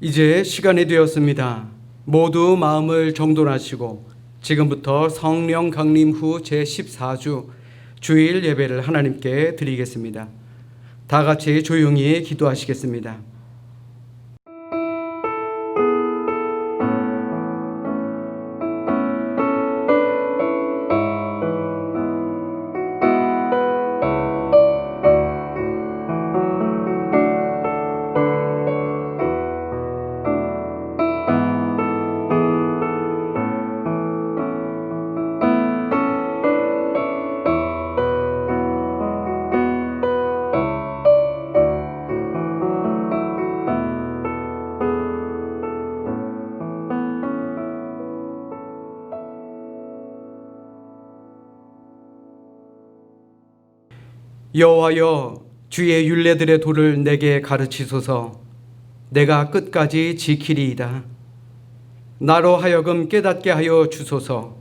이제 시간이 되었습니다. 모두 마음을 정돈하시고 지금부터 성령 강림 후 제14주 주일 예배를 하나님께 드리겠습니다. 다 같이 조용히 기도하시겠습니다. 여호와여, 주의 율례들의 도를 내게 가르치소서. 내가 끝까지 지키리이다. 나로 하여금 깨닫게 하여 주소서.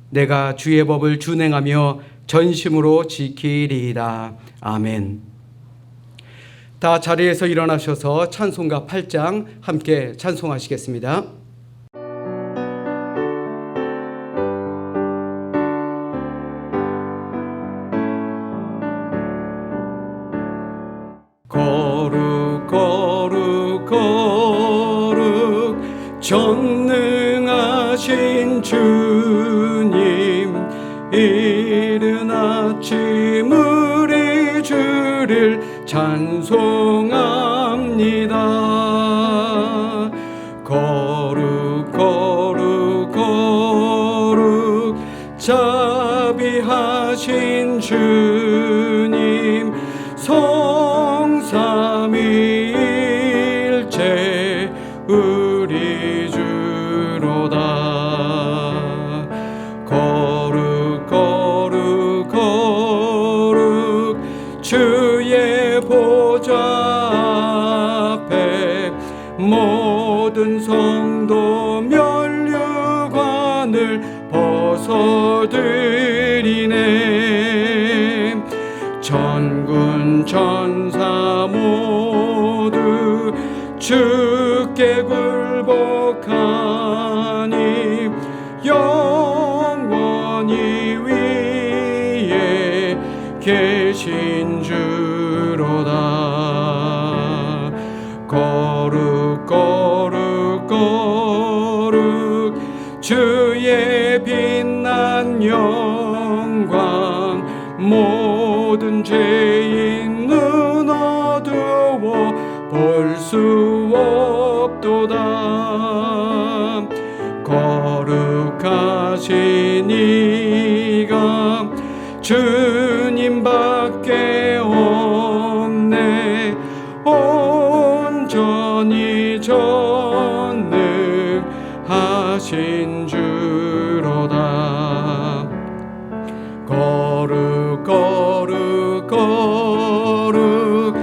내가 주의 법을 준행하며 전심으로 지키리이다. 아멘. 다 자리에서 일어나셔서 찬송가 8장 함께 찬송하시겠습니다. 거룩 거룩 거룩 전능하신 주님, 이른 아침 우리 주를 찬송합니다. 거룩 거룩 거룩 자비하신 주님, 성삼위일체 우리 주로다. 거룩 거룩 거룩 주의 보좌 앞에 모든 성도 면류관을 벗어드리네. 천군 천사 모두 주께 굴복하니 영원히 위에 계신 주로다. 거룩 거룩 거룩 주의 빛난 영광, 모든 죄인 눈 어두워 볼 수 없도다. 거룩하신 이가 주님밖에 없네. 온전히 전능하신 주로다. 거룩 거룩 거룩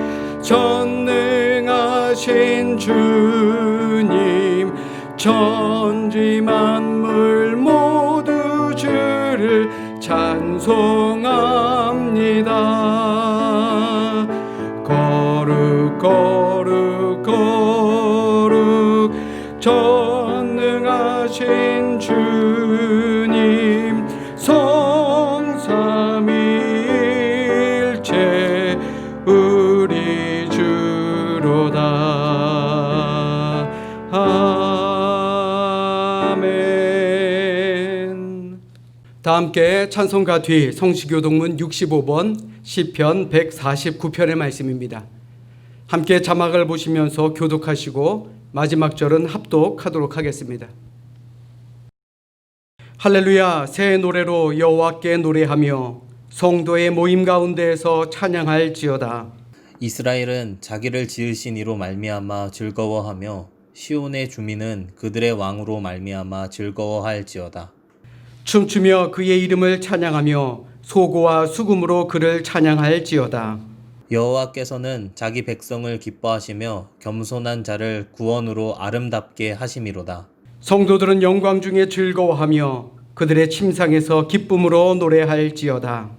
전능하신 주님, 천지 만물 모두 주를 찬송합니다. 거룩 거룩 거룩 전능하신 주님, 성삼위일체 우리 주로다. 아멘. 다 함께 찬송가 뒤 성시교동문 65번 시편 149편의 말씀입니다. 함께 자막을 보시면서 교독하시고 마지막 절은 합독하도록 하겠습니다. 할렐루야. 새 노래로 여호와께 노래하며 성도의 모임 가운데에서 찬양할지어다. 이스라엘은 자기를 지으신 이로 말미암아 즐거워하며 시온의 주민은 그들의 왕으로 말미암아 즐거워할지어다. 춤추며 그의 이름을 찬양하며 소고와 수금으로 그를 찬양할지어다. 여호와께서는 자기 백성을 기뻐하시며 겸손한 자를 구원으로 아름답게 하심이로다. 성도들은 영광 중에 즐거워하며 그들의 침상에서 기쁨으로 노래할지어다.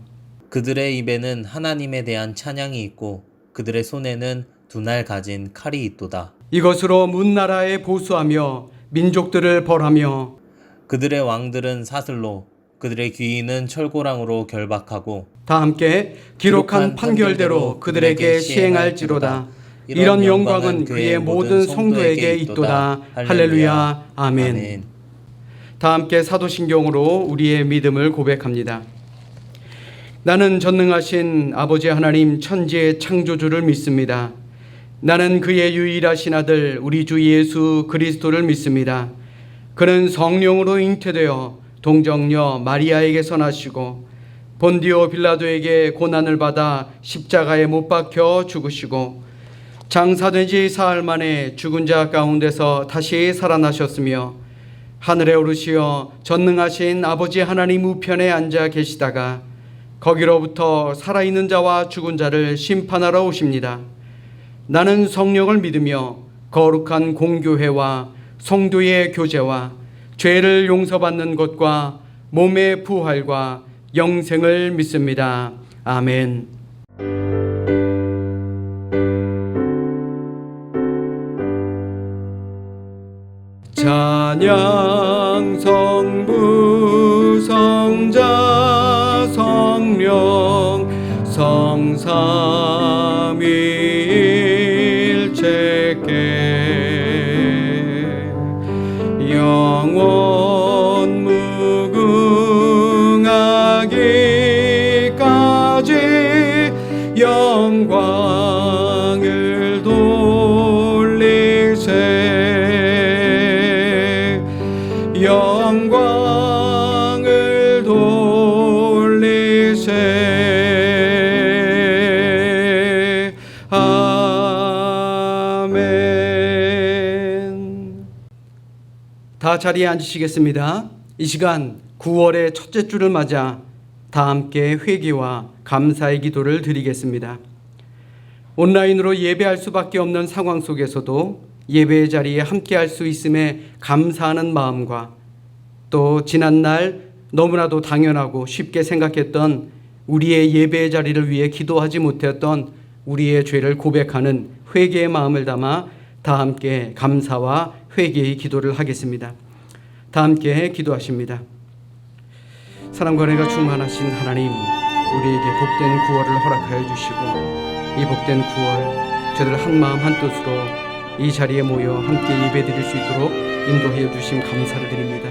그들의 입에는 하나님에 대한 찬양이 있고 그들의 손에는 두 날 가진 칼이 있도다. 이것으로 문나라에 보수하며 민족들을 벌하며 그들의 왕들은 사슬로 그들의 귀인은 철고랑으로 결박하고 다 함께 기록한 판결대로 그들에게 시행할지로다. 이런 영광은 그의 모든 성도에게 있도다. 할렐루야. 아멘. 다 함께 사도신경으로 우리의 믿음을 고백합니다. 나는 전능하신 아버지 하나님 천지의 창조주를 믿습니다. 나는 그의 유일하신 아들 우리 주 예수 그리스도를 믿습니다. 그는 성령으로 잉태되어 동정녀 마리아에게서 나시고 본디오 빌라도에게 고난을 받아 십자가에 못 박혀 죽으시고 장사된 지 사흘 만에 죽은 자 가운데서 다시 살아나셨으며 하늘에 오르시어 전능하신 아버지 하나님 우편에 앉아 계시다가 거기로부터 살아있는 자와 죽은 자를 심판하러 오십니다. 나는 성령을 믿으며 거룩한 공교회와 성도의 교제와 죄를 용서받는 것과 몸의 부활과 영생을 믿습니다. 아멘. 찬양 성부 성자 성령 성삼위일체께 영원 무궁하기까지 영광을 돌리세 영광을 돌리세 아멘. 다 자리에 앉으시겠습니다. 이 시간 9월의 첫째 주를 맞아 다 함께 회개와 감사의 기도를 드리겠습니다. 온라인으로 예배할 수밖에 없는 상황 속에서도 예배의 자리에 함께할 수 있음에 감사하는 마음과 또 지난날 너무나도 당연하고 쉽게 생각했던 우리의 예배의 자리를 위해 기도하지 못했던 우리의 죄를 고백하는 회개의 마음을 담아 다 함께 감사와 회개의 기도를 하겠습니다. 다 함께 기도하십니다. 사랑과 은혜가 충만하신 하나님, 우리에게 복된 9월을 허락하여 주시고 이 복된 9월 저들 한마음 한뜻으로 이 자리에 모여 함께 예배드릴 수 있도록 인도하여 주심 감사를 드립니다.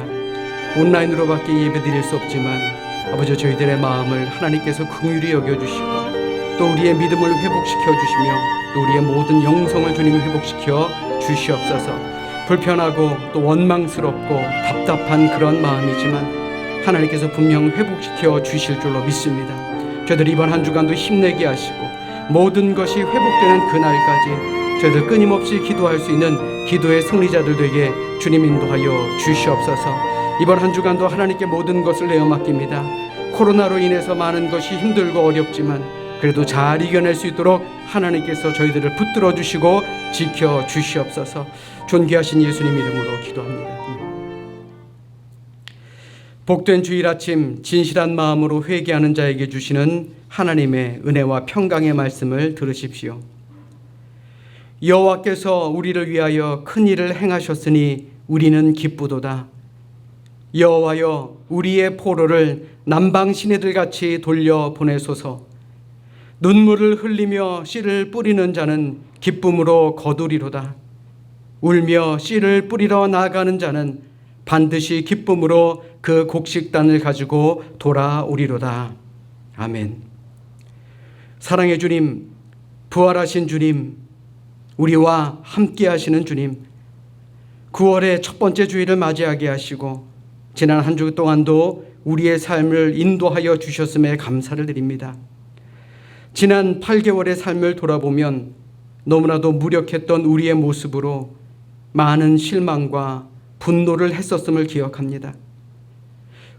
온라인으로밖에 예배드릴 수 없지만 아버지 저희들의 마음을 하나님께서 긍휼히 여겨주시고 또 우리의 믿음을 회복시켜 주시며 또 우리의 모든 영성을 주님이 회복시켜 주시옵소서. 불편하고 또 원망스럽고 답답한 그런 마음이지만 하나님께서 분명 회복시켜 주실 줄로 믿습니다. 저희들 이번 한 주간도 힘내게 하시고 모든 것이 회복되는 그날까지 저희들 끊임없이 기도할 수 있는 기도의 승리자들 되게 주님 인도하여 주시옵소서. 이번 한 주간도 하나님께 모든 것을 내어 맡깁니다. 코로나로 인해서 많은 것이 힘들고 어렵지만 그래도 잘 이겨낼 수 있도록 하나님께서 저희들을 붙들어 주시고 지켜 주시옵소서. 존귀하신 예수님 이름으로 기도합니다. 복된 주일 아침 진실한 마음으로 회개하는 자에게 주시는 하나님의 은혜와 평강의 말씀을 들으십시오. 여호와께서 우리를 위하여 큰 일을 행하셨으니 우리는 기쁘도다. 여호와여 우리의 포로를 남방 시내들같이 돌려 보내소서. 눈물을 흘리며 씨를 뿌리는 자는 기쁨으로 거두리로다. 울며 씨를 뿌리러 나가는 자는 반드시 기쁨으로 그 곡식단을 가지고 돌아오리로다. 아멘. 사랑의 주님, 부활하신 주님, 우리와 함께 하시는 주님, 9월의 첫 번째 주일을 맞이하게 하시고 지난 한 주 동안도 우리의 삶을 인도하여 주셨음에 감사를 드립니다. 지난 8개월의 삶을 돌아보면 너무나도 무력했던 우리의 모습으로 많은 실망과 분노를 했었음을 기억합니다.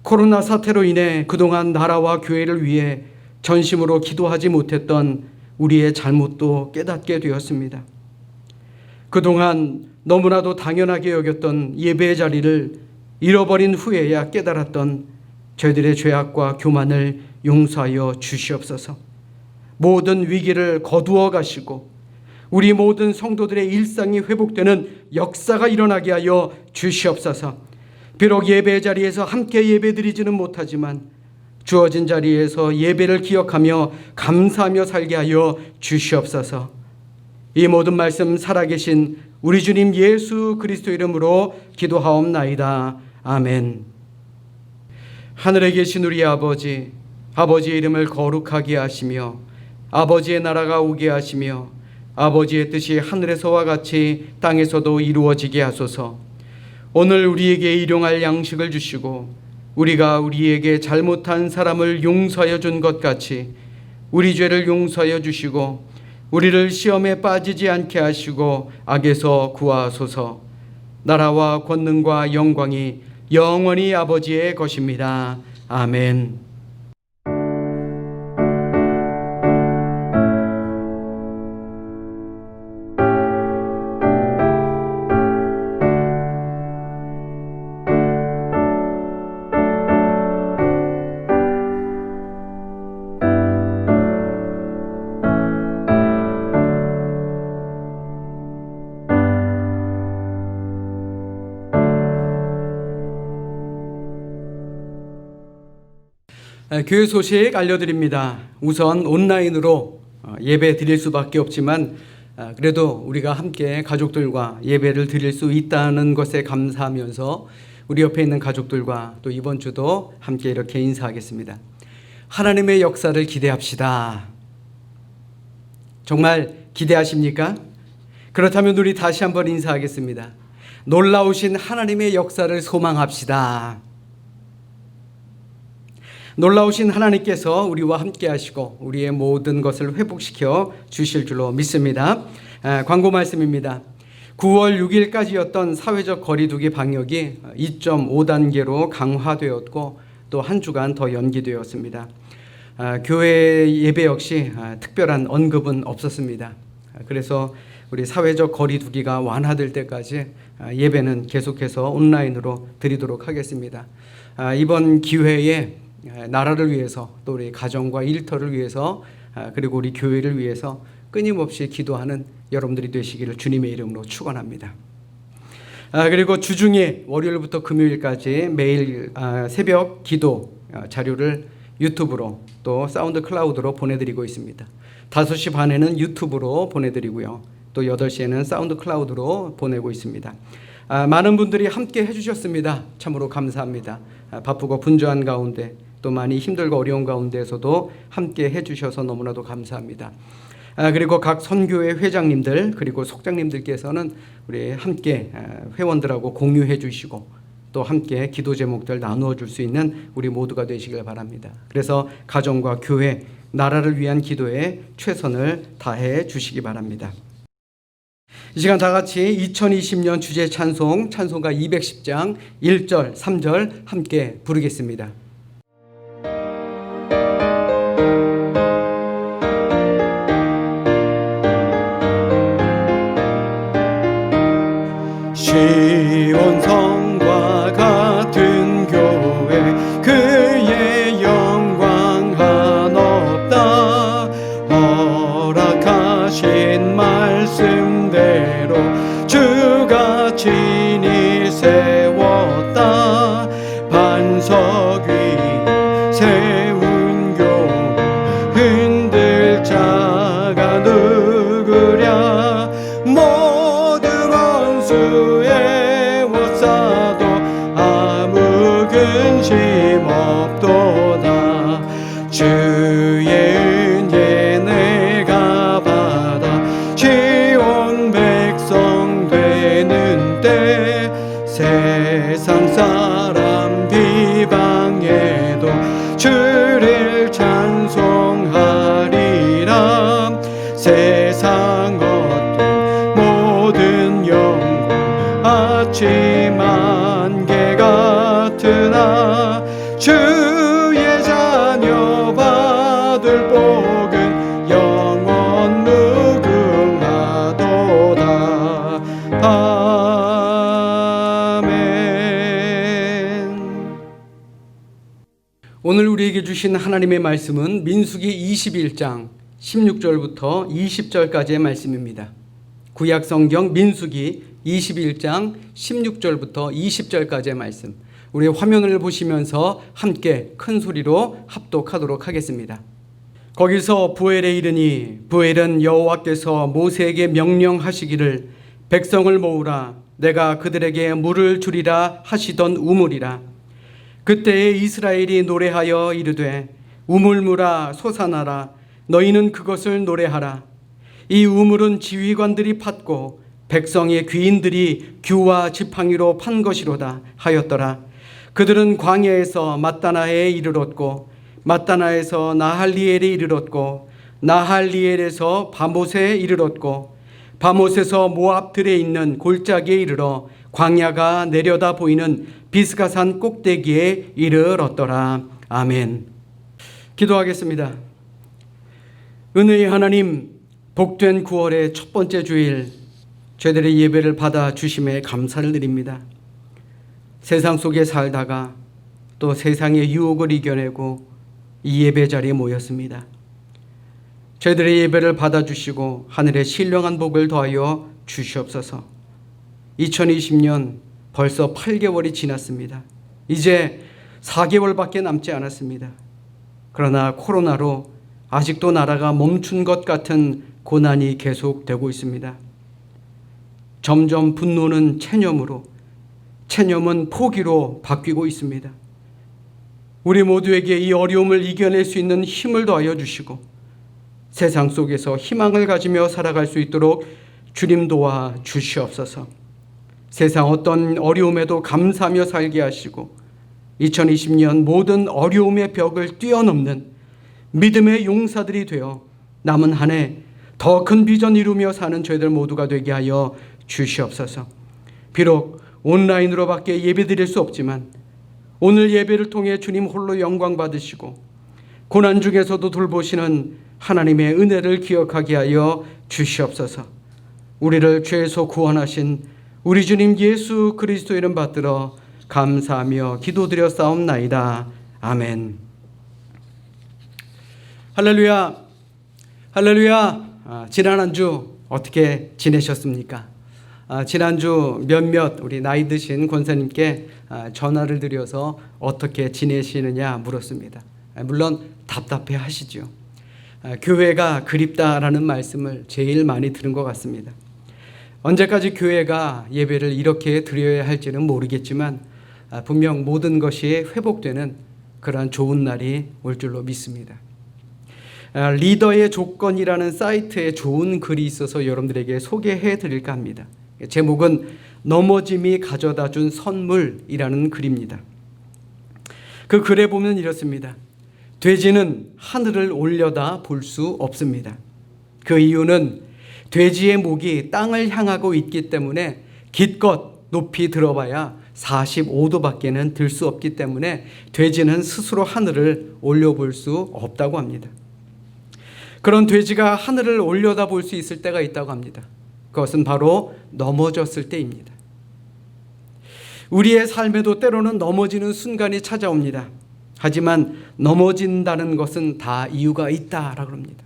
코로나 사태로 인해 그동안 나라와 교회를 위해 전심으로 기도하지 못했던 우리의 잘못도 깨닫게 되었습니다. 그동안 너무나도 당연하게 여겼던 예배의 자리를 잃어버린 후에야 깨달았던 저희들의 죄악과 교만을 용서하여 주시옵소서. 모든 위기를 거두어 가시고 우리 모든 성도들의 일상이 회복되는 역사가 일어나게 하여 주시옵소서. 비록 예배 자리에서 함께 예배드리지는 못하지만 주어진 자리에서 예배를 기억하며 감사하며 살게 하여 주시옵소서. 이 모든 말씀 살아계신 우리 주님 예수 그리스도 이름으로 기도하옵나이다. 아멘. 하늘에 계신 우리 아버지, 아버지의 이름을 거룩하게 하시며 아버지의 나라가 오게 하시며 아버지의 뜻이 하늘에서와 같이 땅에서도 이루어지게 하소서. 오늘 우리에게 일용할 양식을 주시고 우리가 우리에게 잘못한 사람을 용서하여 준 것 같이 우리 죄를 용서하여 주시고 우리를 시험에 빠지지 않게 하시고 악에서 구하소서. 나라와 권능과 영광이 영원히 아버지의 것입니다. 아멘. 교회 소식 알려드립니다. 우선 온라인으로 예배 드릴 수밖에 없지만 그래도 우리가 함께 가족들과 예배를 드릴 수 있다는 것에 감사하면서 우리 옆에 있는 가족들과 또 이번 주도 함께 이렇게 인사하겠습니다. 하나님의 역사를 기대합시다. 정말 기대하십니까? 그렇다면 우리 다시 한번 인사하겠습니다. 놀라우신 하나님의 역사를 소망합시다. 놀라우신 하나님께서 우리와 함께 하시고 우리의 모든 것을 회복시켜 주실 줄로 믿습니다. 광고 말씀입니다. 9월 6일까지였던 사회적 거리두기 방역이 2.5단계로 강화되었고 또 한 주간 더 연기되었습니다. 교회 예배 역시 특별한 언급은 없었습니다. 그래서 우리 사회적 거리두기가 완화될 때까지 예배는 계속해서 온라인으로 드리도록 하겠습니다. 이번 기회에 나라를 위해서 또 우리 가정과 일터를 위해서 그리고 우리 교회를 위해서 끊임없이 기도하는 여러분들이 되시기를 주님의 이름으로 축원합니다. 그리고 주중에 월요일부터 금요일까지 매일 새벽 기도 자료를 유튜브로 또 사운드 클라우드로 보내드리고 있습니다. 5시 반에는 유튜브로 보내드리고요. 또 8시에는 사운드 클라우드로 보내고 있습니다. 많은 분들이 함께 해주셨습니다. 참으로 감사합니다. 바쁘고 분주한 가운데 또 많이 힘들고 어려운 가운데에서도 함께 해주셔서 너무나도 감사합니다. 그리고 각 선교회 회장님들 그리고 속장님들께서는 우리 함께 회원들하고 공유해 주시고 또 함께 기도 제목들 나누어 줄 수 있는 우리 모두가 되시길 바랍니다. 그래서 가정과 교회, 나라를 위한 기도에 최선을 다해 주시기 바랍니다. 이 시간 다 같이 2020년 주제 찬송가 210장 1절, 3절 함께 부르겠습니다. 시온 성과 같은 교회 그의 영광 한없다. 허락하신 말씀대로 주가 친히 세웠다. 반석 위 세운 교회 흔들 자가 누구랴. 모든 원수의 워싸도 아무 근심 없도다. 주의 은혜 내가 받아 지온 백성 되는 때 세상 사람 비방해도 주를 찬송하리라. 세상 어떤 모든 영광 아침 안개 같으나 주의 자녀 받을 복은 영원 무궁하도다. 아멘. 오늘 우리에게 주신 하나님의 말씀은 민수기 21장 16절부터 20절까지의 말씀입니다. 구약 성경 민수기 21장 16절부터 20절까지의 말씀, 우리 화면을 보시면서 함께 큰 소리로 합독하도록 하겠습니다. 거기서 부엘에 이르니 부엘은 여호와께서 모세에게 명령하시기를 백성을 모으라 내가 그들에게 물을 주리라 하시던 우물이라. 그때에 이스라엘이 노래하여 이르되 우물물아 솟아나라 너희는 그것을 노래하라. 이 우물은 지휘관들이 팠고 백성의 귀인들이 규와 지팡이로 판 것이로다 하였더라. 그들은 광야에서 mat다나에 이르렀고 mat다나에서 나할리엘에 이르렀고 나할리엘에서 바못에 이르렀고 바못에서 모압들에 있는 골짜기에 이르러 광야가 내려다 보이는 비스가산 꼭대기에 이르렀더라. 아멘. 기도하겠습니다. 은혜의 하나님, 복된 9월의 첫 번째 주일 저희들의 예배를 받아 주심에 감사를 드립니다. 세상 속에 살다가 또 세상의 유혹을 이겨내고 이 예배 자리에 모였습니다. 저희들의 예배를 받아주시고 하늘의 신령한 복을 더하여 주시옵소서. 2020년 벌써 8개월이 지났습니다. 이제 4개월밖에 남지 않았습니다. 그러나 코로나로 아직도 나라가 멈춘 것 같은 고난이 계속되고 있습니다. 점점 분노는 체념으로, 체념은 포기로 바뀌고 있습니다. 우리 모두에게 이 어려움을 이겨낼 수 있는 힘을 더하여 주시고 세상 속에서 희망을 가지며 살아갈 수 있도록 주님 도와 주시옵소서. 세상 어떤 어려움에도 감사하며 살게 하시고 2020년 모든 어려움의 벽을 뛰어넘는 믿음의 용사들이 되어 남은 한 해 더 큰 비전 이루며 사는 저희들 모두가 되게 하여 주시옵소서. 비록 온라인으로밖에 예배드릴 수 없지만 오늘 예배를 통해 주님 홀로 영광 받으시고 고난 중에서도 돌보시는 하나님의 은혜를 기억하게 하여 주시옵소서. 우리를 죄에서 구원하신 우리 주님 예수 그리스도 이름 받들어 감사하며 기도드려 싸움나이다. 아멘. 할렐루야. 할렐루야. 지난 한 주 어떻게 지내셨습니까? 지난주 몇몇 우리 나이 드신 권사님께 전화를 드려서 어떻게 지내시느냐 물었습니다. 물론 답답해 하시죠. 교회가 그립다라는 말씀을 제일 많이 들은 것 같습니다. 언제까지 교회가 예배를 이렇게 드려야 할지는 모르겠지만 분명 모든 것이 회복되는 그러한 좋은 날이 올 줄로 믿습니다. 리더의 조건이라는 사이트에 좋은 글이 있어서 여러분들에게 소개해 드릴까 합니다. 제목은 넘어짐이 가져다 준 선물이라는 글입니다. 그 글에 보면 이렇습니다. 돼지는 하늘을 올려다 볼 수 없습니다. 그 이유는 돼지의 목이 땅을 향하고 있기 때문에 기껏 높이 들어봐야 45도밖에는 들 수 없기 때문에 돼지는 스스로 하늘을 올려볼 수 없다고 합니다. 그런 돼지가 하늘을 올려다 볼 수 있을 때가 있다고 합니다. 그것은 바로 넘어졌을 때입니다. 우리의 삶에도 때로는 넘어지는 순간이 찾아옵니다. 하지만 넘어진다는 것은 다 이유가 있다라고 합니다.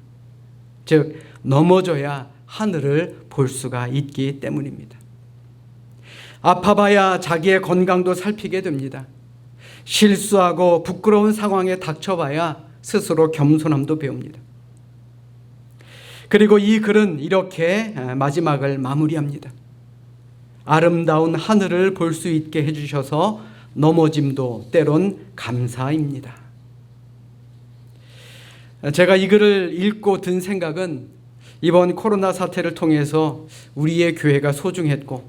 즉 넘어져야 하늘을 볼 수가 있기 때문입니다. 아파봐야 자기의 건강도 살피게 됩니다. 실수하고 부끄러운 상황에 닥쳐봐야 스스로 겸손함도 배웁니다. 그리고 이 글은 이렇게 마지막을 마무리합니다. 아름다운 하늘을 볼 수 있게 해주셔서 넘어짐도 때론 감사입니다. 제가 이 글을 읽고 든 생각은 이번 코로나 사태를 통해서 우리의 교회가 소중했고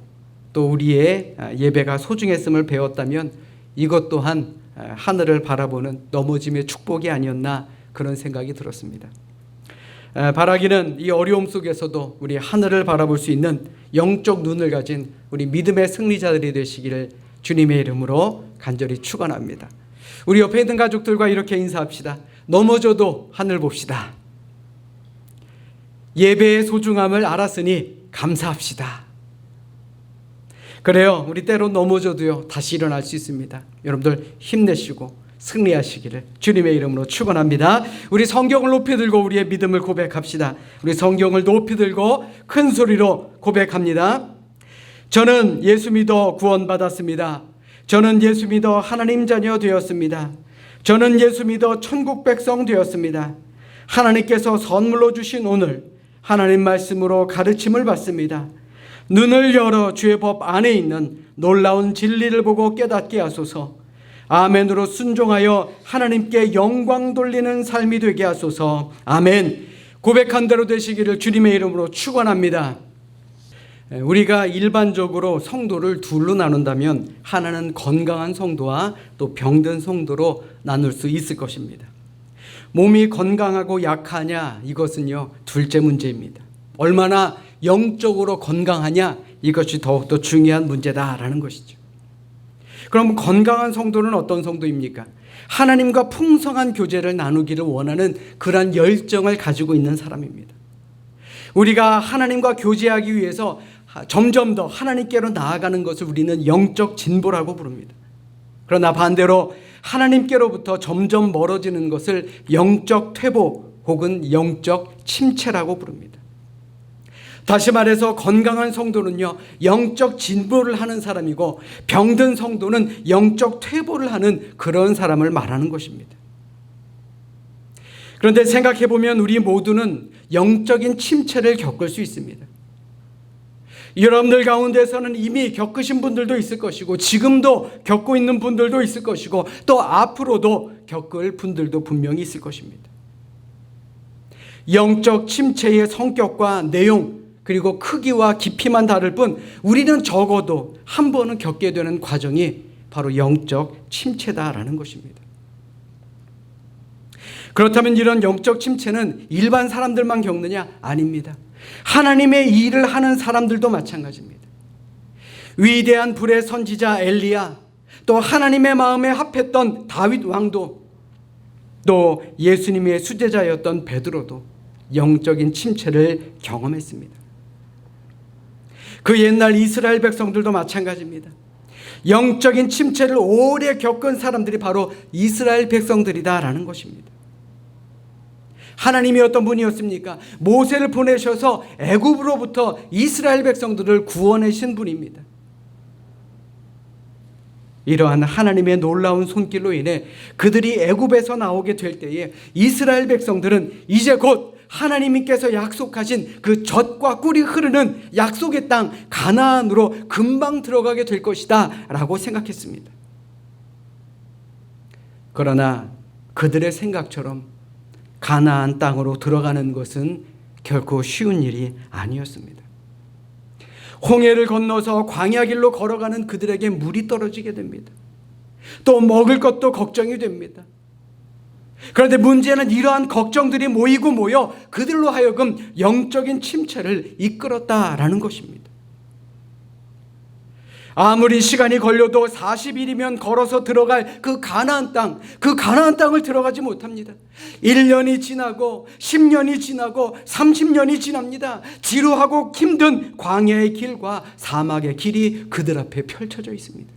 또 우리의 예배가 소중했음을 배웠다면 이것 또한 하늘을 바라보는 넘어짐의 축복이 아니었나 그런 생각이 들었습니다. 바라기는 이 어려움 속에서도 우리 하늘을 바라볼 수 있는 영적 눈을 가진 우리 믿음의 승리자들이 되시기를 주님의 이름으로 간절히 축원합니다. 우리 옆에 있는 가족들과 이렇게 인사합시다. 넘어져도 하늘 봅시다. 예배의 소중함을 알았으니 감사합시다. 그래요. 우리 때로 넘어져도요 다시 일어날 수 있습니다. 여러분들 힘내시고 승리하시기를 주님의 이름으로 축원합니다. 우리 성경을 높이 들고 우리의 믿음을 고백합시다. 우리 성경을 높이 들고 큰 소리로 고백합니다. 저는 예수 믿어 구원받았습니다. 저는 예수 믿어 하나님 자녀 되었습니다. 저는 예수 믿어 천국 백성 되었습니다. 하나님께서 선물로 주신 오늘 하나님 말씀으로 가르침을 받습니다. 눈을 열어 주의 법 안에 있는 놀라운 진리를 보고 깨닫게 하소서. 아멘으로 순종하여 하나님께 영광 돌리는 삶이 되게 하소서. 아멘. 고백한 대로 되시기를 주님의 이름으로 축원합니다. 우리가 일반적으로 성도를 둘로 나눈다면 하나는 건강한 성도와 또 병든 성도로 나눌 수 있을 것입니다. 몸이 건강하고 약하냐, 이것은요 둘째 문제입니다. 얼마나 영적으로 건강하냐, 이것이 더욱더 중요한 문제다라는 것이죠. 그럼 건강한 성도는 어떤 성도입니까? 하나님과 풍성한 교제를 나누기를 원하는 그러한 열정을 가지고 있는 사람입니다. 우리가 하나님과 교제하기 위해서 점점 더 하나님께로 나아가는 것을 우리는 영적 진보라고 부릅니다. 그러나 반대로 하나님께로부터 점점 멀어지는 것을 영적 퇴보 혹은 영적 침체라고 부릅니다. 다시 말해서 건강한 성도는요 영적 진보를 하는 사람이고, 병든 성도는 영적 퇴보를 하는 그런 사람을 말하는 것입니다. 그런데 생각해 보면 우리 모두는 영적인 침체를 겪을 수 있습니다. 여러분들 가운데서는 이미 겪으신 분들도 있을 것이고, 지금도 겪고 있는 분들도 있을 것이고, 또 앞으로도 겪을 분들도 분명히 있을 것입니다. 영적 침체의 성격과 내용, 그리고 크기와 깊이만 다를 뿐 우리는 적어도 한 번은 겪게 되는 과정이 바로 영적 침체다라는 것입니다. 그렇다면 이런 영적 침체는 일반 사람들만 겪느냐? 아닙니다. 하나님의 일을 하는 사람들도 마찬가지입니다. 위대한 불의 선지자 엘리야, 또 하나님의 마음에 합했던 다윗 왕도, 또 예수님의 수제자였던 베드로도 영적인 침체를 경험했습니다. 그 옛날 이스라엘 백성들도 마찬가지입니다. 영적인 침체를 오래 겪은 사람들이 바로 이스라엘 백성들이다라는 것입니다. 하나님이 어떤 분이었습니까? 모세를 보내셔서 애굽으로부터 이스라엘 백성들을 구원하신 분입니다. 이러한 하나님의 놀라운 손길로 인해 그들이 애굽에서 나오게 될 때에 이스라엘 백성들은 이제 곧 하나님께서 약속하신 그 젖과 꿀이 흐르는 약속의 땅 가나안으로 금방 들어가게 될 것이다 라고 생각했습니다. 그러나 그들의 생각처럼 가나안 땅으로 들어가는 것은 결코 쉬운 일이 아니었습니다. 홍해를 건너서 광야길로 걸어가는 그들에게 물이 떨어지게 됩니다. 또 먹을 것도 걱정이 됩니다. 그런데 문제는 이러한 걱정들이 모여 그들로 하여금 영적인 침체를 이끌었다라는 것입니다. 아무리 시간이 걸려도 40일이면 걸어서 들어갈 그 가나안 땅을 들어가지 못합니다. 1년이 지나고 10년이 지나고 30년이 지납니다. 지루하고 힘든 광야의 길과 사막의 길이 그들 앞에 펼쳐져 있습니다.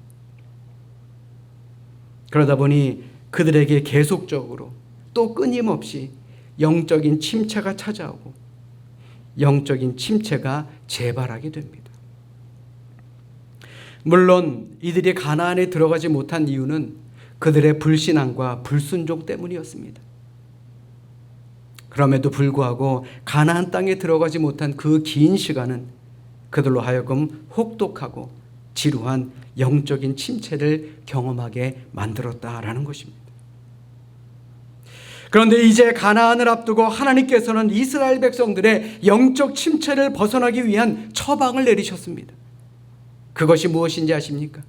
그러다 보니 그들에게 계속적으로 또 끊임없이 영적인 침체가 찾아오고 영적인 침체가 재발하게 됩니다. 물론 이들이 가나안에 들어가지 못한 이유는 그들의 불신앙과 불순종 때문이었습니다. 그럼에도 불구하고 가나안 땅에 들어가지 못한 그 긴 시간은 그들로 하여금 혹독하고 지루한 영적인 침체를 경험하게 만들었다라는 것입니다. 그런데 이제 가나안을 앞두고 하나님께서는 이스라엘 백성들의 영적 침체를 벗어나기 위한 처방을 내리셨습니다. 그것이 무엇인지 아십니까?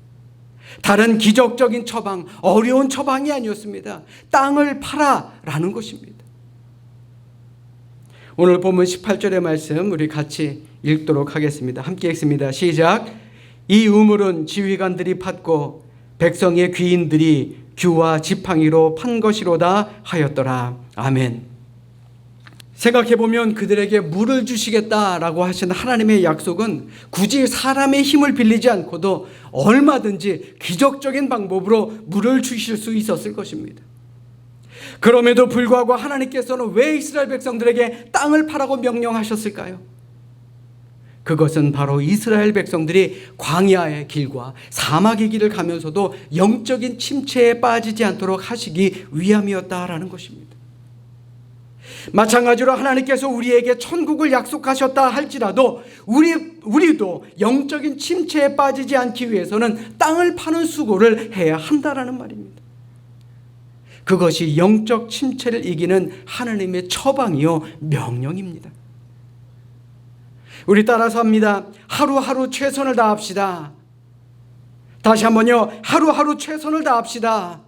다른 기적적인 처방, 어려운 처방이 아니었습니다. 땅을 팔아라는 것입니다. 오늘 본문 18절의 말씀 우리 같이 읽도록 하겠습니다. 함께 읽습니다. 시작. 이 우물은 지휘관들이 팠고 백성의 귀인들이 규와 지팡이로 판 것이로다 하였더라. 아멘. 생각해보면 그들에게 물을 주시겠다라고 하신 하나님의 약속은 굳이 사람의 힘을 빌리지 않고도 얼마든지 기적적인 방법으로 물을 주실 수 있었을 것입니다. 그럼에도 불구하고 하나님께서는 왜 이스라엘 백성들에게 땅을 파라고 명령하셨을까요? 그것은 바로 이스라엘 백성들이 광야의 길과 사막의 길을 가면서도 영적인 침체에 빠지지 않도록 하시기 위함이었다라는 것입니다. 마찬가지로 하나님께서 우리에게 천국을 약속하셨다 할지라도 우리도 영적인 침체에 빠지지 않기 위해서는 땅을 파는 수고를 해야 한다라는 말입니다. 그것이 영적 침체를 이기는 하나님의 처방이요 명령입니다. 우리 따라서 합니다. 하루하루 최선을 다합시다. 다시 한번요. 하루하루 최선을 다합시다.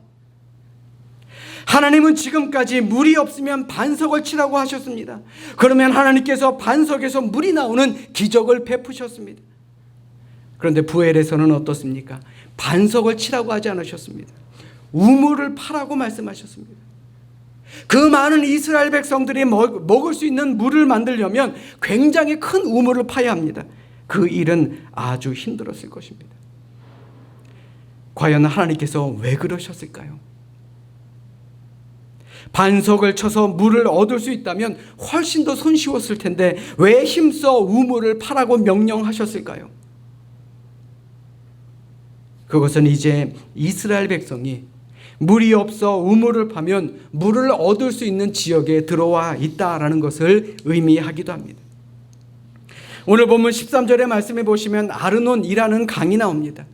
하나님은 지금까지 물이 없으면 반석을 치라고 하셨습니다. 그러면 하나님께서 반석에서 물이 나오는 기적을 베푸셨습니다. 그런데 부엘에서는 어떻습니까? 반석을 치라고 하지 않으셨습니다. 우물을 파라고 말씀하셨습니다. 그 많은 이스라엘 백성들이 먹을 수 있는 물을 만들려면 굉장히 큰 우물을 파야 합니다. 그 일은 아주 힘들었을 것입니다. 과연 하나님께서 왜 그러셨을까요? 반석을 쳐서 물을 얻을 수 있다면 훨씬 더 손쉬웠을 텐데 왜 힘써 우물을 파라고 명령하셨을까요? 그것은 이제 이스라엘 백성이 물이 없어 우물을 파면 물을 얻을 수 있는 지역에 들어와 있다라는 것을 의미하기도 합니다. 오늘 본문 13절의 말씀에 보시면 아르논이라는 강이 나옵니다.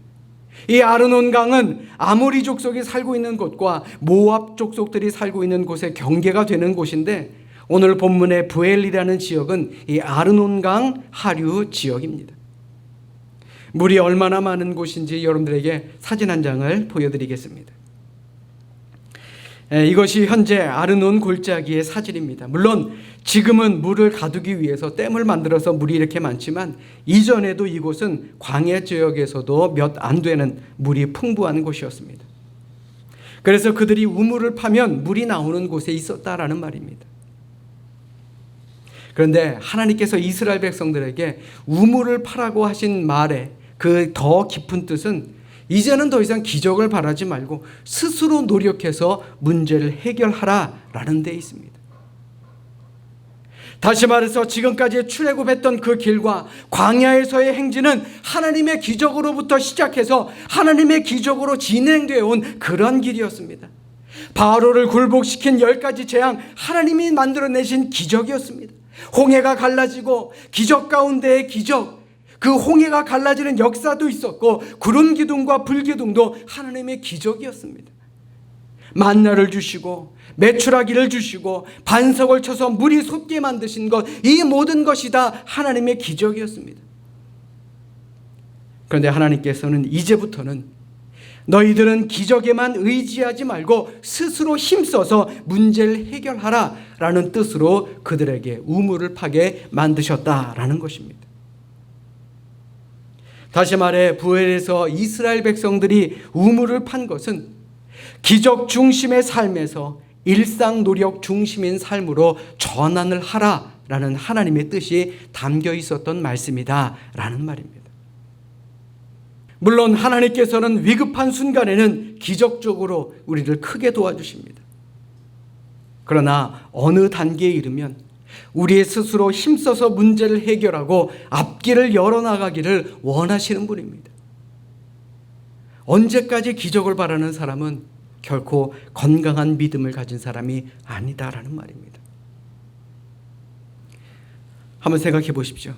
이 아르논 강은 아모리 족속이 살고 있는 곳과 모압 족속들이 살고 있는 곳의 경계가 되는 곳인데 오늘 본문의 부엘이라는 지역은 이 아르논 강 하류 지역입니다. 물이 얼마나 많은 곳인지 여러분들에게 사진 한 장을 보여드리겠습니다. 이것이 현재 아르논 골짜기의 사진입니다. 물론 지금은 물을 가두기 위해서 댐을 만들어서 물이 이렇게 많지만 이전에도 이곳은 광야 지역에서도 몇 안 되는 물이 풍부한 곳이었습니다. 그래서 그들이 우물을 파면 물이 나오는 곳에 있었다라는 말입니다. 그런데 하나님께서 이스라엘 백성들에게 우물을 파라고 하신 말에 그 더 깊은 뜻은 이제는 더 이상 기적을 바라지 말고 스스로 노력해서 문제를 해결하라라는 데 있습니다. 다시 말해서 지금까지 출애굽했던 그 길과 광야에서의 행진은 하나님의 기적으로부터 시작해서 하나님의 기적으로 진행되어 온 그런 길이었습니다. 바로를 굴복시킨 10가지 재앙, 하나님이 만들어내신 기적이었습니다. 홍해가 갈라지고 기적 가운데의 기적, 그 홍해가 갈라지는 역사도 있었고 구름 기둥과 불 기둥도 하나님의 기적이었습니다. 만나를 주시고 메추라기를 주시고 반석을 쳐서 물이 솟게 만드신 것, 이 모든 것이 다 하나님의 기적이었습니다. 그런데 하나님께서는 이제부터는 너희들은 기적에만 의지하지 말고 스스로 힘써서 문제를 해결하라 라는 뜻으로 그들에게 우물을 파게 만드셨다라는 것입니다. 다시 말해 부엘에서 이스라엘 백성들이 우물을 판 것은 기적 중심의 삶에서 일상 노력 중심인 삶으로 전환을 하라라는 하나님의 뜻이 담겨 있었던 말씀이다라는 말입니다. 물론 하나님께서는 위급한 순간에는 기적적으로 우리를 크게 도와주십니다. 그러나 어느 단계에 이르면 우리의 스스로 힘써서 문제를 해결하고 앞길을 열어나가기를 원하시는 분입니다. 언제까지 기적을 바라는 사람은 결코 건강한 믿음을 가진 사람이 아니다라는 말입니다. 한번 생각해 보십시오.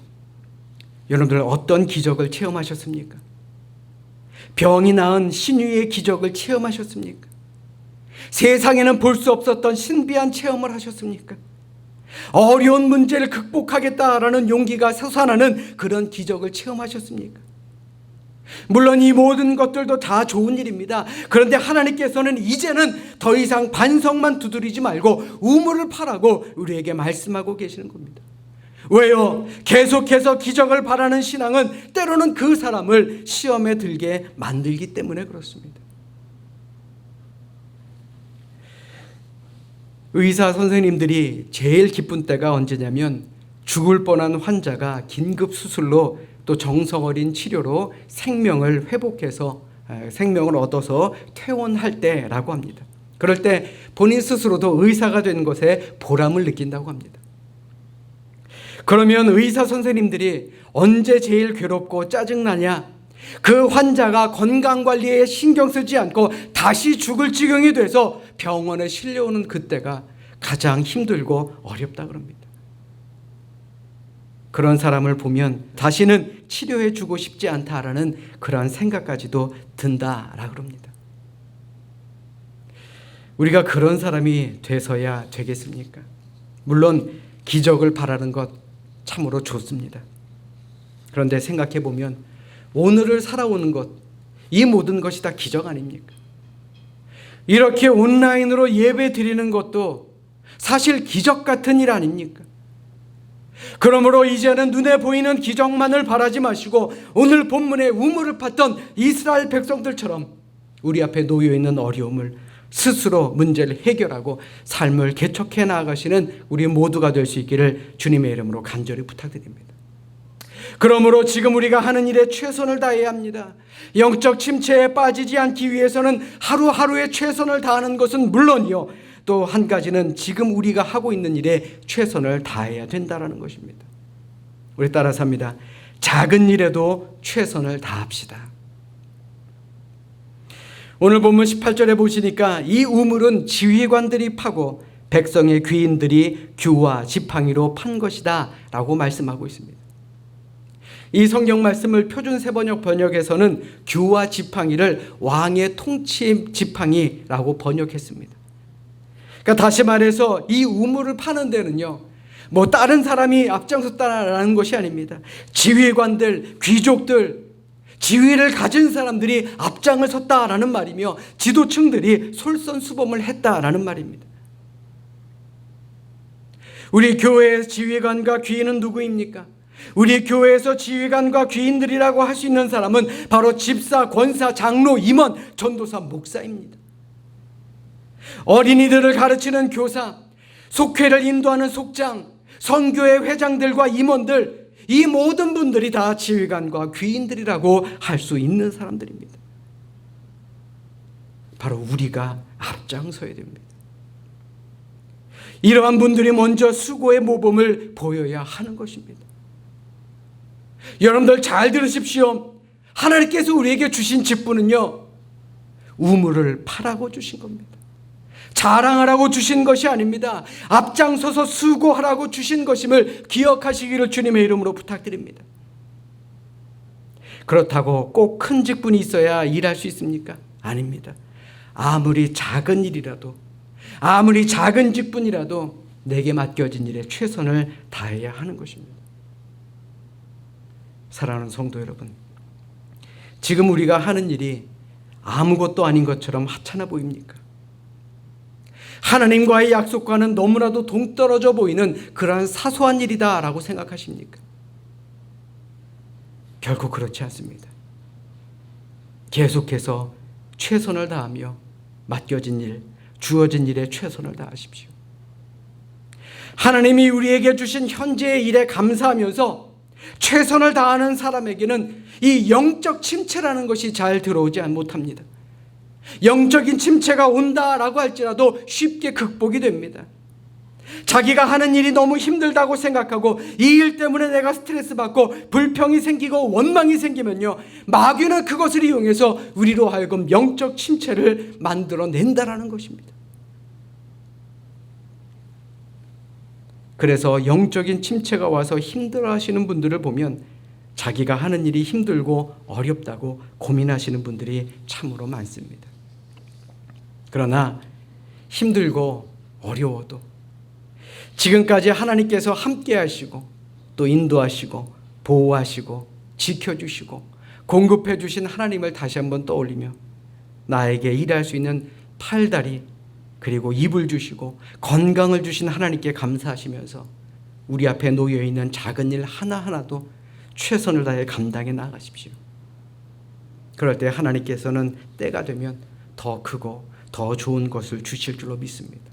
여러분들 어떤 기적을 체험하셨습니까? 병이 나은 신유의 기적을 체험하셨습니까? 세상에는 볼 수 없었던 신비한 체험을 하셨습니까? 어려운 문제를 극복하겠다라는 용기가 솟아나는 그런 기적을 체험하셨습니까? 물론 이 모든 것들도 다 좋은 일입니다. 그런데 하나님께서는 이제는 더 이상 반석만 두드리지 말고 우물을 파라고 우리에게 말씀하고 계시는 겁니다. 왜요? 계속해서 기적을 바라는 신앙은 때로는 그 사람을 시험에 들게 만들기 때문에 그렇습니다. 의사 선생님들이 제일 기쁜 때가 언제냐면 죽을 뻔한 환자가 긴급 수술로 또 정성 어린 치료로 생명을 회복해서 생명을 얻어서 퇴원할 때라고 합니다. 그럴 때 본인 스스로도 의사가 된 것에 보람을 느낀다고 합니다. 그러면 의사 선생님들이 언제 제일 괴롭고 짜증나냐? 그 환자가 건강관리에 신경 쓰지 않고 다시 죽을 지경이 돼서 병원에 실려오는 그때가 가장 힘들고 어렵다 그럽니다. 그런 사람을 보면 다시는 치료해 주고 싶지 않다라는 그러한 생각까지도 든다라 그럽니다. 우리가 그런 사람이 돼서야 되겠습니까? 물론 기적을 바라는 것 참으로 좋습니다. 그런데 생각해 보면 오늘을 살아오는 것, 이 모든 것이 다 기적 아닙니까? 이렇게 온라인으로 예배 드리는 것도 사실 기적 같은 일 아닙니까? 그러므로 이제는 눈에 보이는 기적만을 바라지 마시고 오늘 본문에 우물을 팠던 이스라엘 백성들처럼 우리 앞에 놓여 있는 어려움을 스스로 문제를 해결하고 삶을 개척해 나아가시는 우리 모두가 될 수 있기를 주님의 이름으로 간절히 부탁드립니다. 그러므로 지금 우리가 하는 일에 최선을 다해야 합니다. 영적 침체에 빠지지 않기 위해서는 하루하루에 최선을 다하는 것은 물론이요, 또 한 가지는 지금 우리가 하고 있는 일에 최선을 다해야 된다는 것입니다. 우리 따라서 합니다. 작은 일에도 최선을 다합시다. 오늘 본문 18절에 보시니까 이 우물은 지휘관들이 파고 백성의 귀인들이 규와 지팡이로 판 것이다 라고 말씀하고 있습니다. 이 성경 말씀을 표준 세번역 번역에서는 규와 지팡이를 왕의 통치 지팡이라고 번역했습니다. 그러니까 다시 말해서 이 우물을 파는 데는요, 뭐 다른 사람이 앞장섰다라는 것이 아닙니다. 지휘관들, 귀족들, 지위를 가진 사람들이 앞장을 섰다라는 말이며 지도층들이 솔선수범을 했다라는 말입니다. 우리 교회의 지휘관과 귀인은 누구입니까? 우리 교회에서 지휘관과 귀인들이라고 할 수 있는 사람은 바로 집사, 권사, 장로, 임원, 전도사, 목사입니다. 어린이들을 가르치는 교사, 속회를 인도하는 속장, 선교회 회장들과 임원들, 이 모든 분들이 다 지휘관과 귀인들이라고 할 수 있는 사람들입니다. 바로 우리가 앞장서야 됩니다. 이러한 분들이 먼저 수고의 모범을 보여야 하는 것입니다. 여러분들 잘 들으십시오. 하나님께서 우리에게 주신 직분은요, 우물을 파라고 주신 겁니다. 자랑하라고 주신 것이 아닙니다. 앞장서서 수고하라고 주신 것임을 기억하시기를 주님의 이름으로 부탁드립니다. 그렇다고 꼭 큰 직분이 있어야 일할 수 있습니까? 아닙니다. 아무리 작은 일이라도, 아무리 작은 직분이라도 내게 맡겨진 일에 최선을 다해야 하는 것입니다. 사랑하는 성도 여러분, 지금 우리가 하는 일이 아무것도 아닌 것처럼 하찮아 보입니까? 하나님과의 약속과는 너무나도 동떨어져 보이는 그러한 사소한 일이다라고 생각하십니까? 결코 그렇지 않습니다. 계속해서 최선을 다하며 맡겨진 일, 주어진 일에 최선을 다하십시오. 하나님이 우리에게 주신 현재의 일에 감사하면서 최선을 다하는 사람에게는 이 영적 침체라는 것이 잘 들어오지 못합니다. 영적인 침체가 온다라고 할지라도 쉽게 극복이 됩니다. 자기가 하는 일이 너무 힘들다고 생각하고 이 일 때문에 내가 스트레스 받고 불평이 생기고 원망이 생기면요, 마귀는 그것을 이용해서 우리로 하여금 영적 침체를 만들어낸다라는 것입니다. 그래서 영적인 침체가 와서 힘들어하시는 분들을 보면 자기가 하는 일이 힘들고 어렵다고 고민하시는 분들이 참으로 많습니다. 그러나 힘들고 어려워도 지금까지 하나님께서 함께 하시고 또 인도하시고 보호하시고 지켜주시고 공급해 주신 하나님을 다시 한번 떠올리며 나에게 일할 수 있는 팔다리 그리고 입을 주시고 건강을 주신 하나님께 감사하시면서 우리 앞에 놓여있는 작은 일 하나하나도 최선을 다해 감당해 나가십시오. 그럴 때 하나님께서는 때가 되면 더 크고 더 좋은 것을 주실 줄로 믿습니다.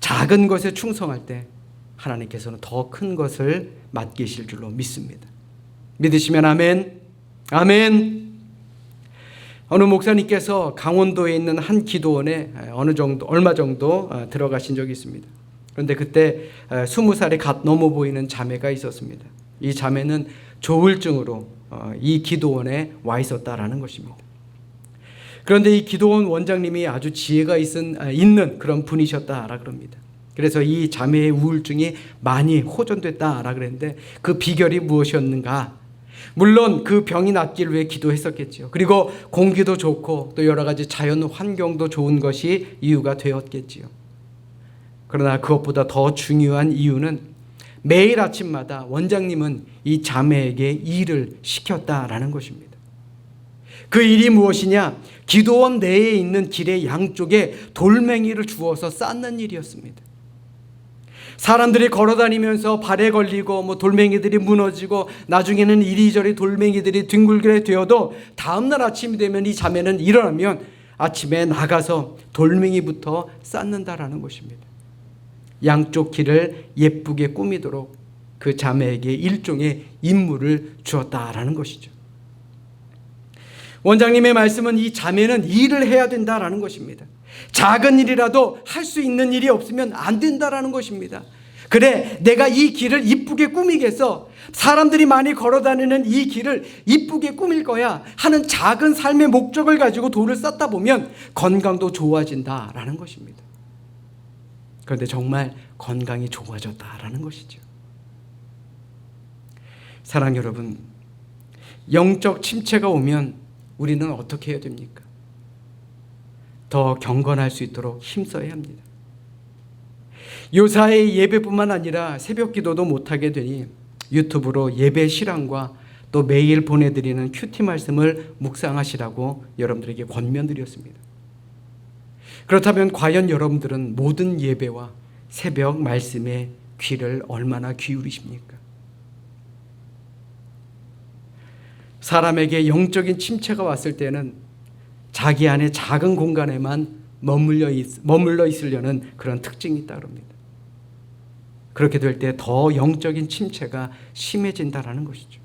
작은 것에 충성할 때 하나님께서는 더 큰 것을 맡기실 줄로 믿습니다. 믿으시면 아멘. 아멘. 어느 목사님께서 강원도에 있는 한 기도원에 얼마 정도 들어가신 적이 있습니다. 그런데 그때 20살이 갓 넘어 보이는 자매가 있었습니다. 이 자매는 조울증으로 이 기도원에 와 있었다라는 것입니다. 그런데 이 기도원 원장님이 아주 지혜가 있는 그런 분이셨다라 그럽니다. 그래서 이 자매의 우울증이 많이 호전됐다라 그랬는데 그 비결이 무엇이었는가? 물론 그 병이 낫기를 위해 기도했었겠죠. 그리고 공기도 좋고 또 여러 가지 자연 환경도 좋은 것이 이유가 되었겠지요. 그러나 그것보다 더 중요한 이유는 매일 아침마다 원장님은 이 자매에게 일을 시켰다라는 것입니다. 그 일이 무엇이냐? 기도원 내에 있는 길의 양쪽에 돌멩이를 주워서 쌓는 일이었습니다. 사람들이 걸어다니면서 발에 걸리고 돌멩이들이 무너지고 나중에는 이리저리 돌멩이들이 뒹굴게 되어도 다음날 아침이 되면 이 자매는 일어나면 아침에 나가서 돌멩이부터 쌓는다라는 것입니다. 양쪽 길을 예쁘게 꾸미도록 그 자매에게 일종의 임무를 주었다라는 것이죠. 원장님의 말씀은 이 자매는 일을 해야 된다라는 것입니다. 작은 일이라도 할 수 있는 일이 없으면 안 된다라는 것입니다. 그래, 내가 이 길을 이쁘게 꾸미겠어. 사람들이 많이 걸어다니는 이 길을 이쁘게 꾸밀 거야 하는 작은 삶의 목적을 가지고 돌을 쌓다 보면 건강도 좋아진다라는 것입니다. 그런데 정말 건강이 좋아졌다라는 것이죠. 사랑 여러분, 영적 침체가 오면 우리는 어떻게 해야 됩니까? 더 경건할 수 있도록 힘써야 합니다. 요사의 예배뿐만 아니라 새벽 기도도 못하게 되니 유튜브로 예배 실황과 또 매일 보내드리는 큐티 말씀을 묵상하시라고 여러분들에게 권면드렸습니다. 그렇다면 과연 여러분들은 모든 예배와 새벽 말씀에 귀를 얼마나 기울이십니까? 사람에게 영적인 침체가 왔을 때는 자기 안에 작은 공간에만 머물러 있으려는 그런 특징이 있다고 합니다. 그렇게 될 때 더 영적인 침체가 심해진다는 것이죠.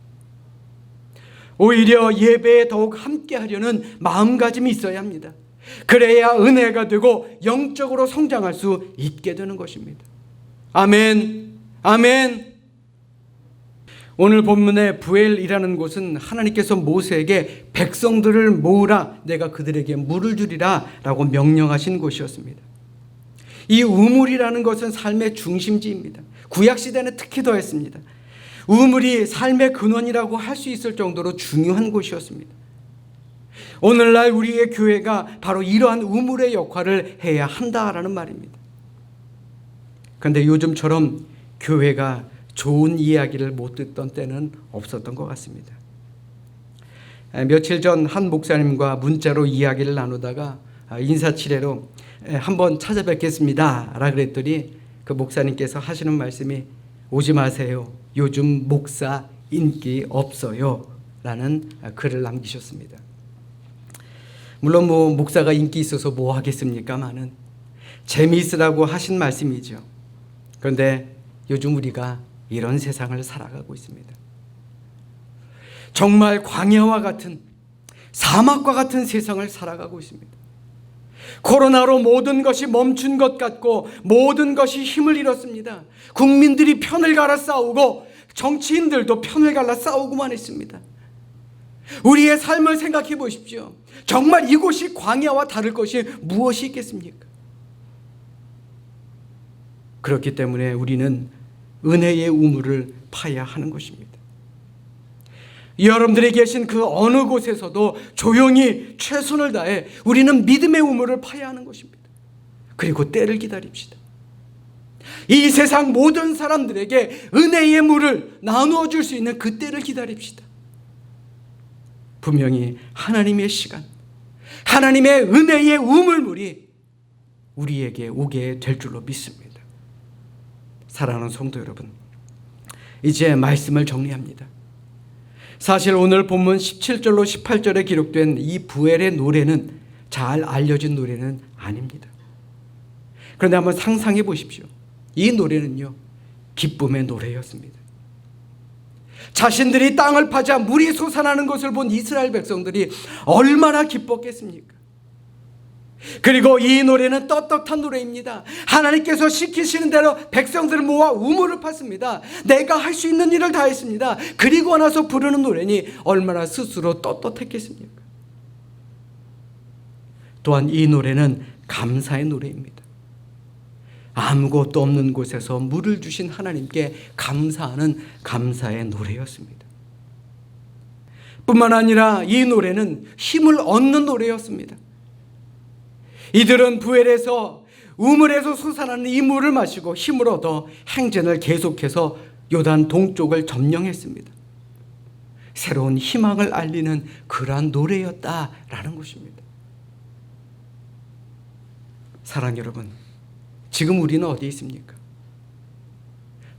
오히려 예배에 더욱 함께 하려는 마음가짐이 있어야 합니다. 그래야 은혜가 되고 영적으로 성장할 수 있게 되는 것입니다. 아멘. 아멘. 오늘 본문의 부엘이라는 곳은 하나님께서 모세에게 백성들을 모으라, 내가 그들에게 물을 주리라 라고 명령하신 곳이었습니다. 이 우물이라는 것은 삶의 중심지입니다. 구약시대는 특히 더했습니다. 우물이 삶의 근원이라고 할 수 있을 정도로 중요한 곳이었습니다. 오늘날 우리의 교회가 바로 이러한 우물의 역할을 해야 한다라는 말입니다. 그런데 요즘처럼 교회가 좋은 이야기를 못 듣던 때는 없었던 것 같습니다. 며칠 전 한 목사님과 문자로 이야기를 나누다가 인사치레로 한번 찾아뵙겠습니다 라 그랬더니 그 목사님께서 하시는 말씀이 오지 마세요. 요즘 목사 인기 없어요 라는 글을 남기셨습니다. 물론 목사가 인기 있어서 뭐 하겠습니까마는 재미있으라고 하신 말씀이죠. 그런데 요즘 우리가 이런 세상을 살아가고 있습니다. 정말 광야와 같은, 사막과 같은 세상을 살아가고 있습니다. 코로나로 모든 것이 멈춘 것 같고 모든 것이 힘을 잃었습니다. 국민들이 편을 갈아 싸우고 정치인들도 편을 갈라 싸우고만 있습니다. 우리의 삶을 생각해 보십시오. 정말 이곳이 광야와 다를 것이 무엇이 있겠습니까? 그렇기 때문에 우리는 은혜의 우물을 파야 하는 것입니다. 여러분들이 계신 그 어느 곳에서도 조용히 최선을 다해 우리는 믿음의 우물을 파야 하는 것입니다. 그리고 때를 기다립시다. 이 세상 모든 사람들에게 은혜의 물을 나누어 줄 수 있는 그 때를 기다립시다. 분명히 하나님의 시간, 하나님의 은혜의 우물물이 우리에게 오게 될 줄로 믿습니다. 사랑하는 성도 여러분, 이제 말씀을 정리합니다. 사실 오늘 본문 17절로 18절에 기록된 이 부엘의 노래는 잘 알려진 노래는 아닙니다. 그런데 한번 상상해 보십시오. 이 노래는요, 기쁨의 노래였습니다. 자신들이 땅을 파자 물이 솟아나는 것을 본 이스라엘 백성들이 얼마나 기뻤겠습니까? 그리고 이 노래는 떳떳한 노래입니다. 하나님께서 시키시는 대로 백성들을 모아 우물을 팠습니다. 내가 할 수 있는 일을 다 했습니다. 그리고 나서 부르는 노래니 얼마나 스스로 떳떳했겠습니까? 또한 이 노래는 감사의 노래입니다. 아무것도 없는 곳에서 물을 주신 하나님께 감사하는 감사의 노래였습니다. 뿐만 아니라 이 노래는 힘을 얻는 노래였습니다. 이들은 부엘에서 우물에서 솟아나는 이 물을 마시고 힘을 얻어 행진을 계속해서 요단 동쪽을 점령했습니다. 새로운 희망을 알리는 그러한 노래였다라는 것입니다. 사랑 여러분, 지금 우리는 어디에 있습니까?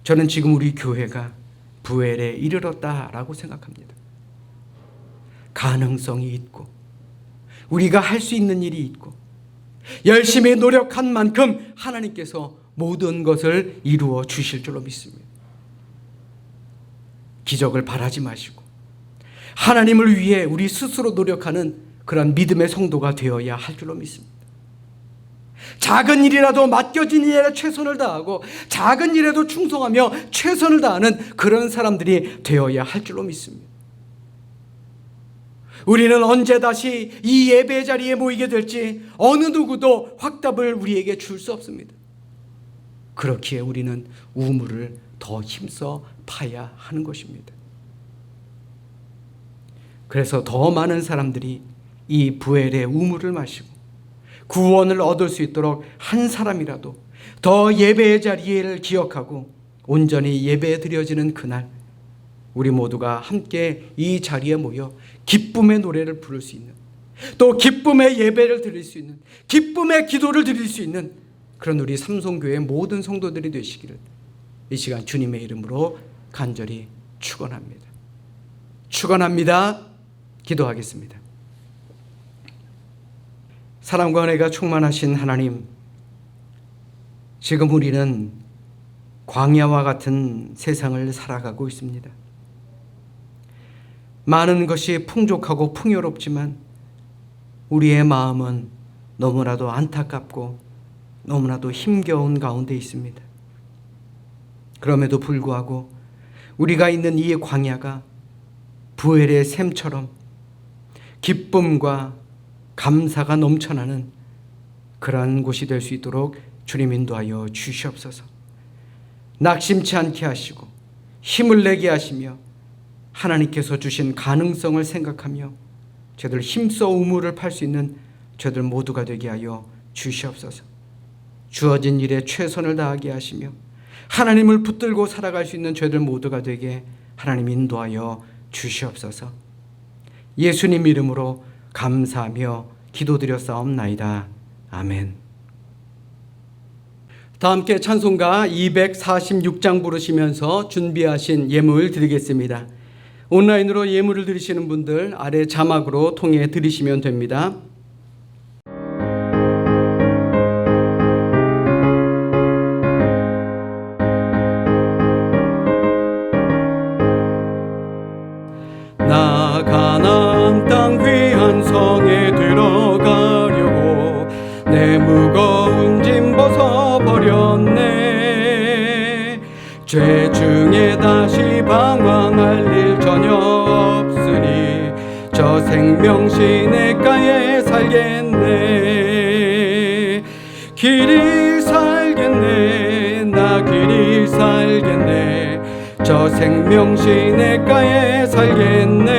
저는 지금 우리 교회가 부엘에 이르렀다라고 생각합니다. 가능성이 있고 우리가 할 수 있는 일이 있고 열심히 노력한 만큼 하나님께서 모든 것을 이루어 주실 줄로 믿습니다. 기적을 바라지 마시고 하나님을 위해 우리 스스로 노력하는 그런 믿음의 성도가 되어야 할 줄로 믿습니다. 작은 일이라도 맡겨진 일에 최선을 다하고 작은 일에도 충성하며 최선을 다하는 그런 사람들이 되어야 할 줄로 믿습니다. 우리는 언제 다시 이 예배 자리에 모이게 될지 어느 누구도 확답을 우리에게 줄 수 없습니다. 그렇기에 우리는 우물을 더 힘써 파야 하는 것입니다. 그래서 더 많은 사람들이 이 부엘의 우물을 마시고 구원을 얻을 수 있도록 한 사람이라도 더 예배의 자리를 기억하고 온전히 예배에 드려지는 그날 우리 모두가 함께 이 자리에 모여 기쁨의 노래를 부를 수 있는, 또 기쁨의 예배를 드릴 수 있는, 기쁨의 기도를 드릴 수 있는 그런 우리 삼성교회 모든 성도들이 되시기를 이 시간 주님의 이름으로 간절히 축원합니다. 축원합니다. 기도하겠습니다. 사랑과 은혜가 충만하신 하나님, 지금 우리는 광야와 같은 세상을 살아가고 있습니다. 많은 것이 풍족하고 풍요롭지만 우리의 마음은 너무나도 안타깝고 너무나도 힘겨운 가운데 있습니다. 그럼에도 불구하고 우리가 있는 이 광야가 부엘의 샘처럼 기쁨과 감사가 넘쳐나는 그러한 곳이 될 수 있도록 주님 인도하여 주시옵소서. 낙심치 않게 하시고 힘을 내게 하시며 하나님께서 주신 가능성을 생각하며 저들 힘써 우물을 팔 수 있는 저들 모두가 되게 하여 주시옵소서. 주어진 일에 최선을 다하게 하시며 하나님을 붙들고 살아갈 수 있는 저들 모두가 되게 하나님 인도하여 주시옵소서. 예수님 이름으로 감사하며 기도드렸사옵나이다. 아멘. 다 함께 찬송가 246장 부르시면서 준비하신 예물 드리겠습니다. 온라인으로 예물을 드리시는 분들 아래 자막으로 통해 드리시면 됩니다. 나 가나안 땅 귀한 성에 들어가려고 내 무거운 짐 벗어버렸네. 죄 중에 다시 방황할 일 전혀 없으니 저 생명 시냇가에 살겠네. 길이 살겠네. 나 길이 살겠네. 저 생명 시냇가에 살겠네.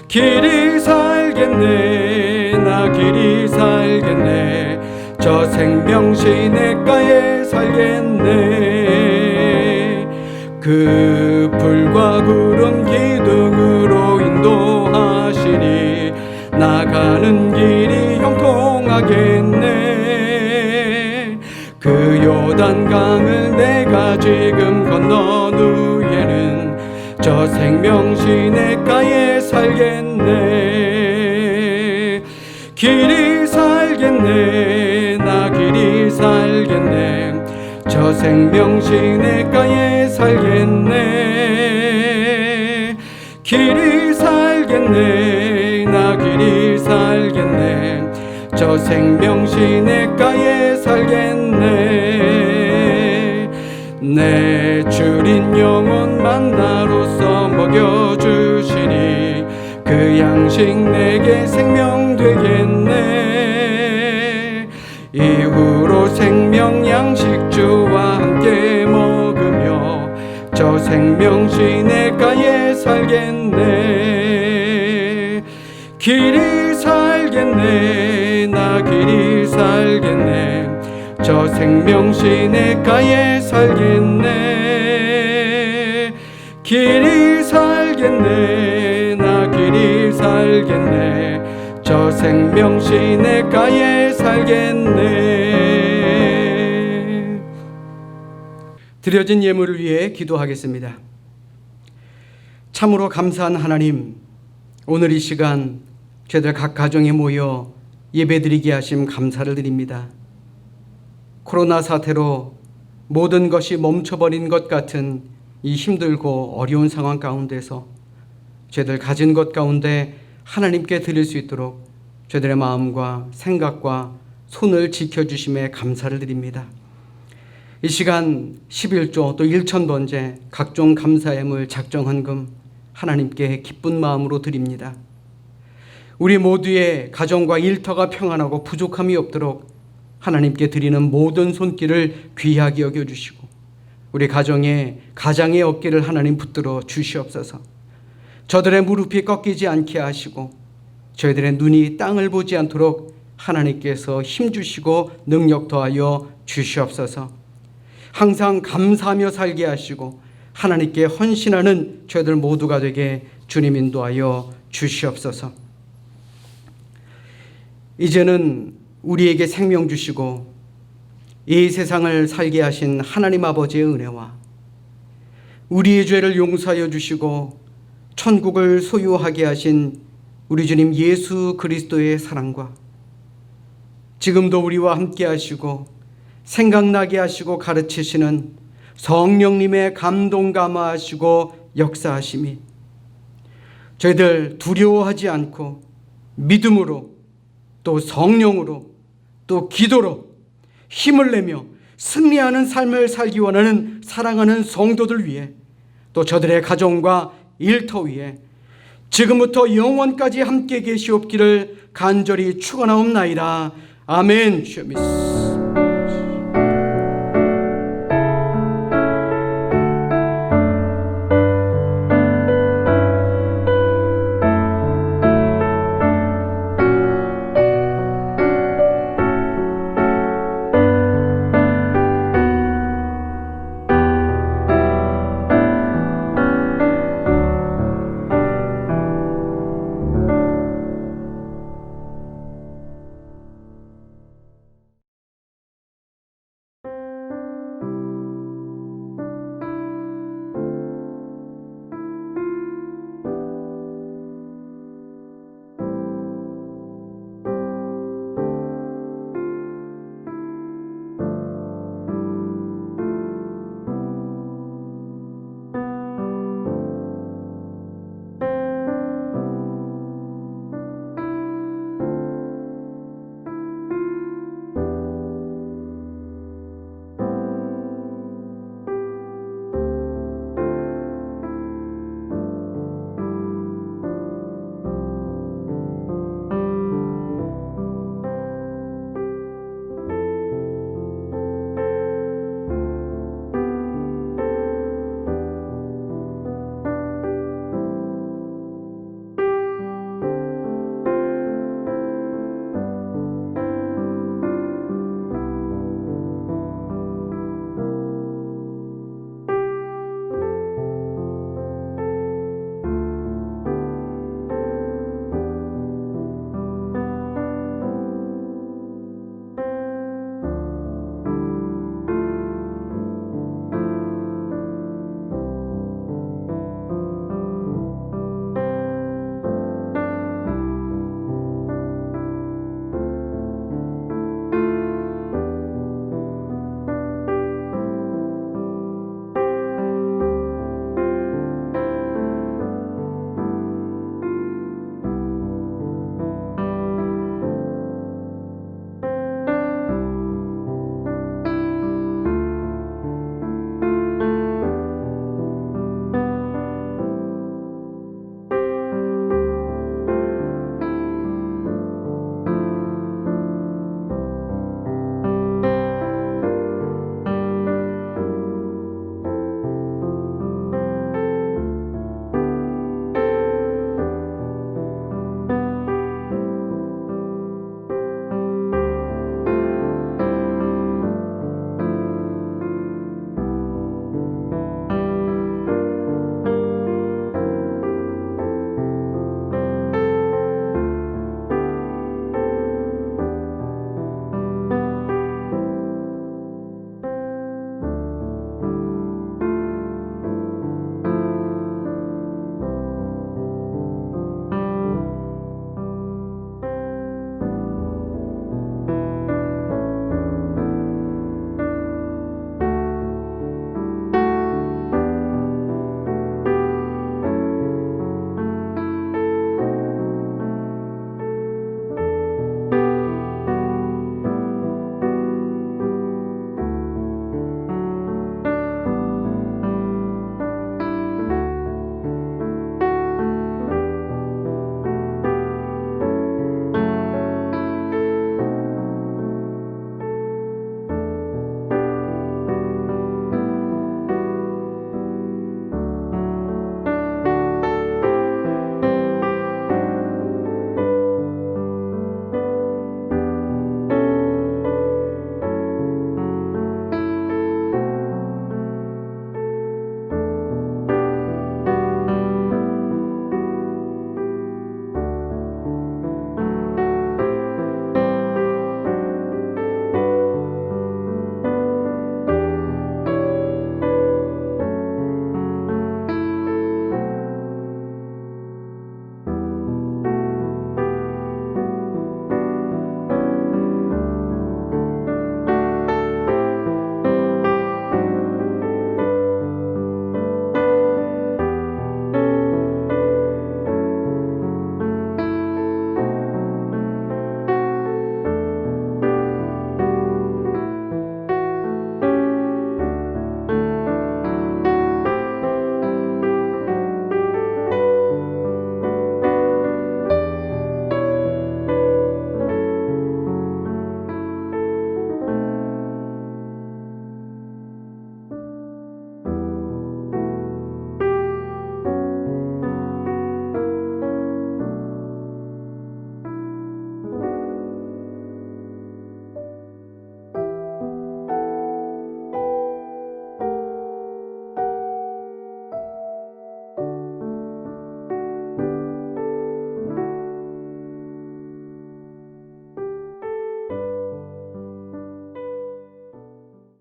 길이 살겠네. 나 길이 살겠네. 저 생명 시냇가에 살겠네. 그 불과 구름 기둥으로 인도하시니 나가는 길이 형통하겠네. 그 요단강을 내가 지금 건넌 후에는 저 생명 시냇가에 살겠네. 길이 살겠네. 생명 시냇가에 살겠네. 길이 살겠네. 나 길이 살겠네. 저 생명 시냇가에 살겠네. 내 주린 영혼 만나로서 먹여주시니 그 양식 내게 생명 되겠네. 이후로 생명 양식주와 함께 먹으며 저 생명 시냇가에 살겠네. 길이 살겠네. 나 길이 살겠네. 저 생명 시냇가에 살겠네. 길이 살겠네. 나 길이 살겠네. 저 생명 시냇가에 살겠네. 드려진 예물을 위해 기도하겠습니다. 참으로 감사한 하나님, 오늘 이 시간 저희들 각 가정에 모여 예배드리게 하심 감사를 드립니다. 코로나 사태로 모든 것이 멈춰버린 것 같은 이 힘들고 어려운 상황 가운데서 저희들 가진 것 가운데 하나님께 드릴 수 있도록 저희들의 마음과 생각과 손을 지켜주심에 감사를 드립니다. 이 시간 11조 또 1,000번째 각종 감사예물 작정헌금 하나님께 기쁜 마음으로 드립니다. 우리 모두의 가정과 일터가 평안하고 부족함이 없도록 하나님께 드리는 모든 손길을 귀하게 여겨주시고 우리 가정의 가장의 어깨를 하나님 붙들어 주시옵소서. 저들의 무릎이 꺾이지 않게 하시고 저희들의 눈이 땅을 보지 않도록 하나님께서 힘주시고 능력 더하여 주시옵소서. 항상 감사하며 살게 하시고 하나님께 헌신하는 저희들 모두가 되게 주님 인도하여 주시옵소서. 이제는 우리에게 생명 주시고 이 세상을 살게 하신 하나님 아버지의 은혜와 우리의 죄를 용서하여 주시고 천국을 소유하게 하신 우리 주님 예수 그리스도의 사랑과 지금도 우리와 함께 하시고 생각나게 하시고 가르치시는 성령님의 감동 감화하시고 역사하심이 저희들 두려워하지 않고 믿음으로 또 성령으로 또 기도로 힘을 내며 승리하는 삶을 살기 원하는 사랑하는 성도들 위해 또 저들의 가정과 일터 위에 지금부터 영원까지 함께 계시옵기를 간절히 축원하옵나이다. 아멘. 주여 믿습니다.